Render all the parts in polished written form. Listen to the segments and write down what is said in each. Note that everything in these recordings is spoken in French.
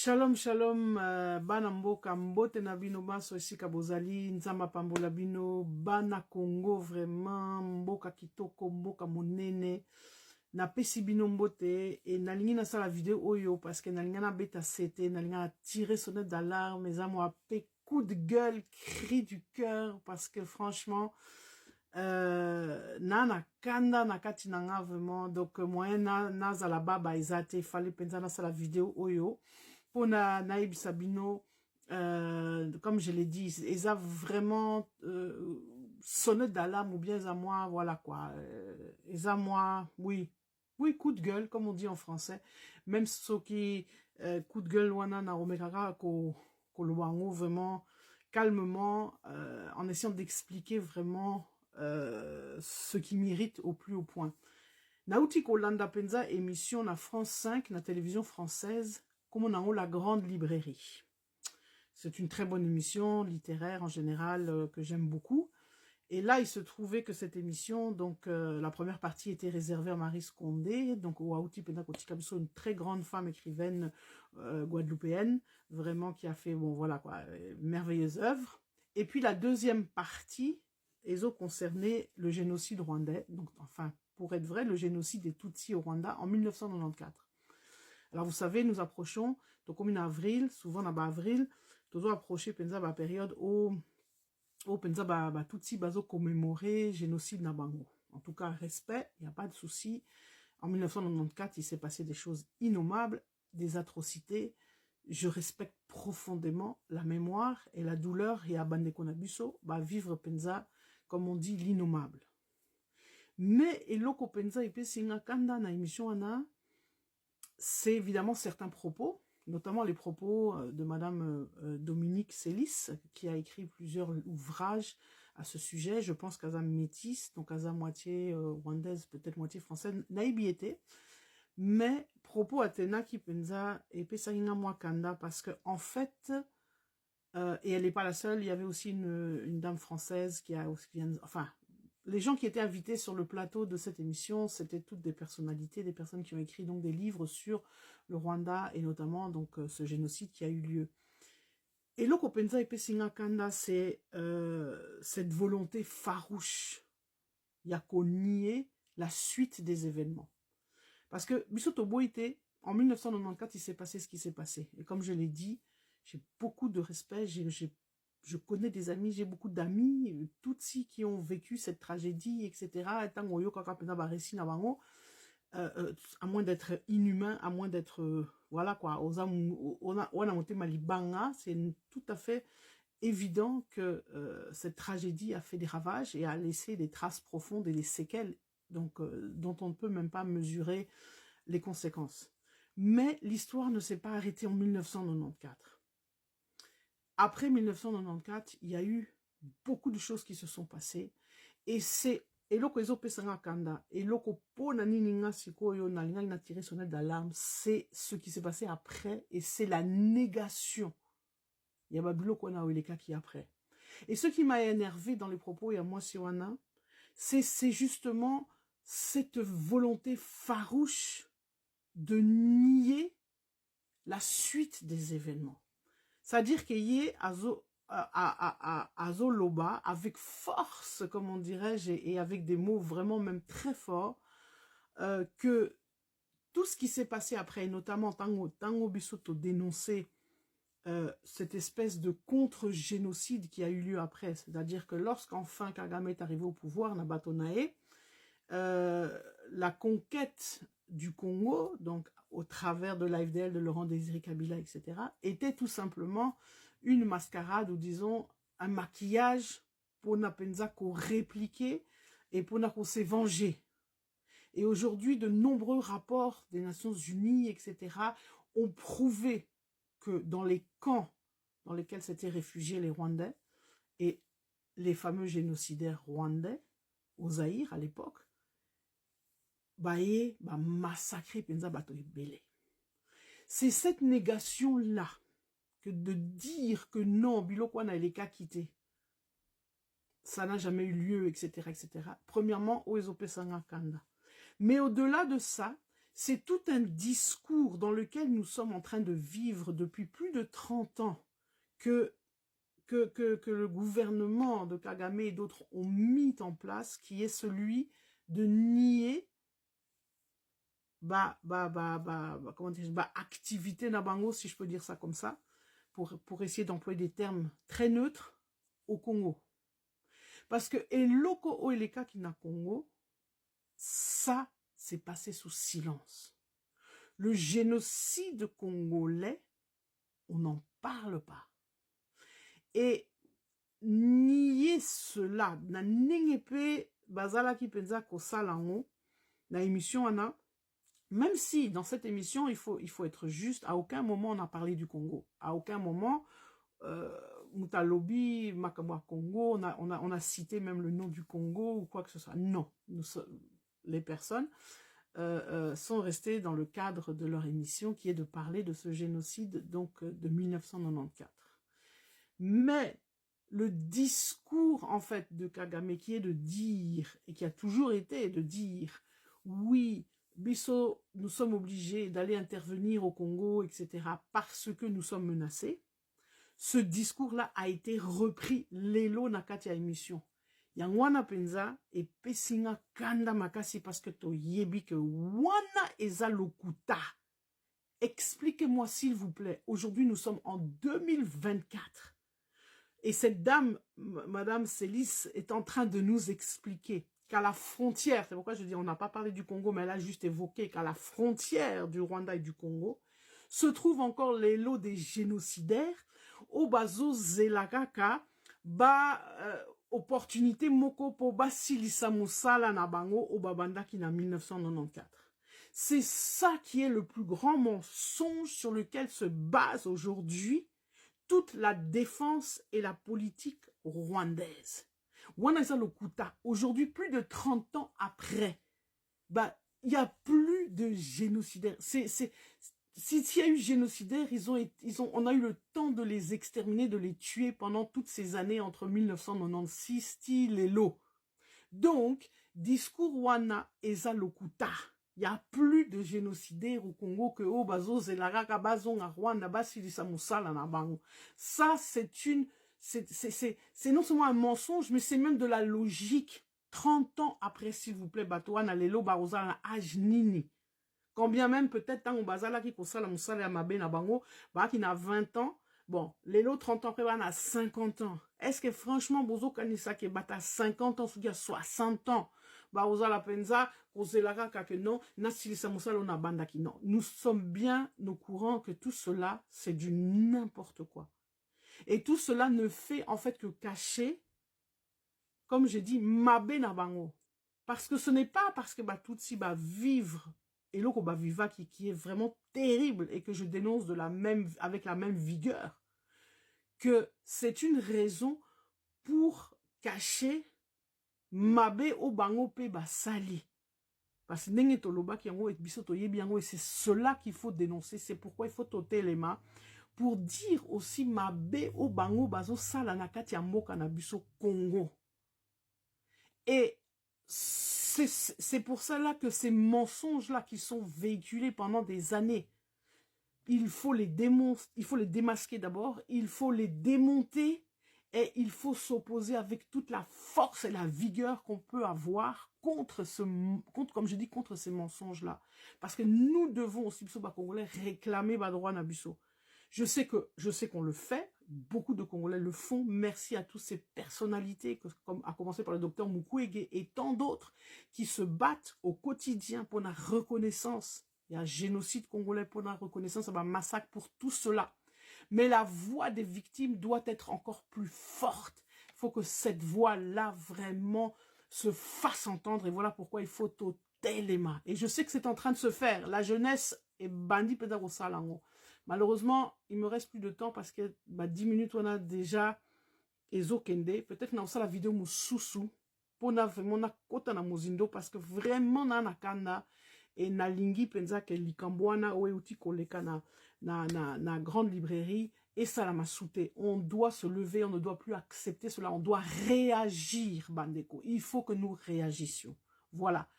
Shalom, shalom, bana mboka, mbote na bino baso esika bozali, nzamba pambola bino, bana Congo vraiment, mboka kitoko, mboka monene, na pesi bino mbote, et nalingi na sala vidéo oyo, parce que nalingi na beta sete, nalingi na tirer sonnette d'alarme, mes amours appelé coup de gueule, cri du cœur, parce que franchement, na kanda na kati nanga vraiment, donc moyen na zala baba ezate, fallait penser na sala vidéo oyo, pour naïbisa bino, comme je l'ai dit, ils ont vraiment sonné d'alarme ou bien à moi, voilà quoi. Ils ont moi, oui, coup de gueule, comme on dit en français. Même ceux qui coup de gueule, wana na omekaka ko luango vraiment calmement, en essayant d'expliquer vraiment ce qui m'irrite au plus haut point. Nauti Kolanda Penza émission na France 5, na télévision française. Comme on a la grande librairie. C'est une très bonne émission littéraire en général que j'aime beaucoup. Et là, il se trouvait que cette émission, donc la première partie était réservée à Marie Scondé, donc Ouaouti Pendakoti Kabiso, une très grande femme écrivaine guadeloupéenne, vraiment qui a fait, bon voilà quoi, merveilleuse œuvre. Et puis la deuxième partie, ESO concernait le génocide rwandais, donc enfin, pour être vrai, le génocide des Tutsis au Rwanda en 1994. Alors, vous savez, nous approchons, donc comme en avril, souvent en avril, nous avons approché la période où penza ba Tutsi bazo commémorer génocide na bango. En tout cas, respect, il n'y a pas de souci. En 1994, il s'est passé des choses innommables, des atrocités. Je respecte profondément la mémoire et la douleur et à bande konabiso, ba vivre penza, comme on dit, l'innommable. Mais, eloko penza ipe singa kanda na émission ana, c'est évidemment certains propos, notamment les propos de Madame Dominique Sélis, qui a écrit plusieurs ouvrages à ce sujet. Je pense qu'Aza métisse, donc Aza moitié rwandaise, peut-être moitié française, naïbiété. Mais propos Athéna qui pensa et Pesaïna Mwakanda, parce que en fait, et elle n'est pas la seule, il y avait aussi une dame française qui a aussi, enfin, les gens qui étaient invités sur le plateau de cette émission, c'était toutes des personnalités, des personnes qui ont écrit donc des livres sur le Rwanda et notamment donc ce génocide qui a eu lieu. Et l'Okopenza et Pesinga Kanda, c'est cette volonté farouche, il y a qu'au nier la suite des événements. Parce que Bisoto Boïté, en 1994, il s'est passé ce qui s'est passé. Et comme je l'ai dit, j'ai beaucoup de respect, je connais des amis, j'ai beaucoup d'amis, Tutsi qui ont vécu cette tragédie, etc. À moins d'être inhumain, à moins d'être, voilà quoi, c'est tout à fait évident que cette tragédie a fait des ravages et a laissé des traces profondes et des séquelles, donc dont on ne peut même pas mesurer les conséquences. Mais l'histoire ne s'est pas arrêtée en 1994. Après 1994, il y a eu beaucoup de choses qui se sont passées. Et c'est eloko ezopesanga kanda, eloko po na nini nga sikoyo na linga na tiré sonnette d'alarme, c'est ce qui s'est passé après et c'est la négation. Il y a babiloko na oeleka qui après. Et ce qui m'a énervé dans les propos, il y a moi Siwana, c'est justement cette volonté farouche de nier la suite des événements. C'est-à-dire qu'il y ait Azo Loba avec force, comme on dirait, et avec des mots vraiment même très forts, que tout ce qui s'est passé après, et notamment Tango Bisoto dénonçait cette espèce de contre-génocide qui a eu lieu après. C'est-à-dire que lorsqu'enfin Kagame est arrivé au pouvoir, Nabatonae, la conquête du Congo, donc au travers de l'AFDL de Laurent Désiré Kabila, etc., était tout simplement une mascarade, ou disons un maquillage pour Napenza qu'on répliquer et pour qu'on s'est vengé. Et aujourd'hui, de nombreux rapports des Nations Unies, etc., ont prouvé que dans les camps dans lesquels s'étaient réfugiés les Rwandais et les fameux génocidaires rwandais au Zaïre à l'époque, massacrer penza bato ebele. C'est cette négation-là que de dire que non, biloko na eleka quitté, ça n'a jamais eu lieu, etc., etc. Premièrement, oezope sanga kanda. Mais au-delà de ça, C'est tout un discours dans lequel nous sommes en train de vivre depuis plus de 30 ans que le gouvernement de Kagame et d'autres ont mis en place, qui est celui de nier comment dire, activité nabango, si je peux dire ça comme ça, pour essayer d'employer des termes très neutres au Congo. Parce que eloko oeleka qui na Congo, ça s'est passé sous silence. Le génocide congolais, on n'en parle pas. Et nier cela, na nengepe bazala ki penza ko salango, na émission ana, même si dans cette émission, il faut être juste, à aucun moment on a parlé du Congo. À aucun moment, Moutalobi, Makamwa Congo, on a cité même le nom du Congo ou quoi que ce soit. Non, les personnes sont restées dans le cadre de leur émission qui est de parler de ce génocide donc de 1994. Mais le discours en fait de Kagame qui est de dire, et qui a toujours été de dire, oui, Bisso, nous sommes obligés d'aller intervenir au Congo, etc., parce que nous sommes menacés. Ce discours-là a été repris lelo nakatia émission. Yangwana penza et pesinga kanda makasi parce que to yebi que wana eza lokuta. Expliquez-moi s'il vous plaît. Aujourd'hui, nous sommes en 2024. Et cette dame, Madame Célis, est en train de nous expliquer qu'à la frontière, c'est pourquoi je dis on n'a pas parlé du Congo, mais elle a juste évoqué qu'à la frontière du Rwanda et du Congo, se trouvent encore les lots des génocidaires, au bazo zelakaka, opportunité moko po basilisa musala na bango au babanda qui na 1994. C'est ça qui est le plus grand mensonge sur lequel se base aujourd'hui toute la défense et la politique rwandaise. Wanaza Lokuta, aujourd'hui, plus de 30 ans après, il n'y a plus de génocidaires. S'il y a eu génocidaires, on a eu le temps de les exterminer, de les tuer pendant toutes ces années entre 1996, style et l'eau. Donc, discours Wana Eza Lokuta. Il n'y a plus de génocidaires au Congo que au bazo zelaraka bazon à Rwanda basilisa musala na bango. Ça c'est non seulement un mensonge mais c'est même de la logique. 30 ans après s'il vous plaît Batouana lelo baroza na âge nini. Quand bien même peut-être tant bazala qui kosala musala mabe na bango ba qui n'a 20 ans. Bon, lelo 30 ans après ba na 50 ans. Est-ce que franchement bozo kanisa ke bata 50 ans ou 60 ans? La penza, non, nous sommes bien au courant que tout cela, c'est du n'importe quoi. Et tout cela ne fait en fait que cacher, comme j'ai dit, mabe na bango. Parce que ce n'est pas parce que Tutsi va vivre, et l'autre va viva qui est vraiment terrible et que je dénonce avec la même vigueur, que c'est une raison pour cacher mabe o bango pe basali. Parce que nenge toloba ki yango et biso toyebi yango et c'est cela qu'il faut dénoncer. C'est pourquoi il faut toter les mains pour dire aussi mabe o bango bazo sala na kati ya mboka na biso Congo. Et c'est pour cela que ces mensonges-là qui sont véhiculés pendant des années, il faut les démasquer d'abord, il faut les démonter. Et il faut s'opposer avec toute la force et la vigueur qu'on peut avoir contre comme je dis, contre ces mensonges-là. Parce que nous devons aussi, Congolais, réclamer droit Nabusso. Je sais qu'on le fait. Beaucoup de Congolais le font. Merci à toutes ces personnalités, comme à commencer par le docteur Mukwege et tant d'autres, qui se battent au quotidien pour la reconnaissance. Il y a un génocide congolais pour la reconnaissance, il y a un massacre pour tout cela. Mais la voix des victimes doit être encore plus forte. Il faut que cette voix-là vraiment se fasse entendre. Et voilà pourquoi il faut ôter les mains. Et je sais que c'est en train de se faire. La jeunesse est bandit pédagosalango. Malheureusement, il me reste plus de temps parce que 10 minutes, on a déjà ezokende. Peut-être dans la vidéo moussousou. Pour vraiment na kota na mozindo parce que vraiment na nakanda. Et nalingi penza ke likambwana oe uti koleka na grande librairie et ça la m'a souté. On doit se lever, on ne doit plus accepter cela, on doit réagir bandeko. Il faut que nous réagissions. Voilà.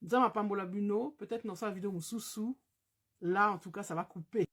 Nzama pambola bino, peut-être dans sa vidéo moussousou. Là, en tout cas, ça va couper.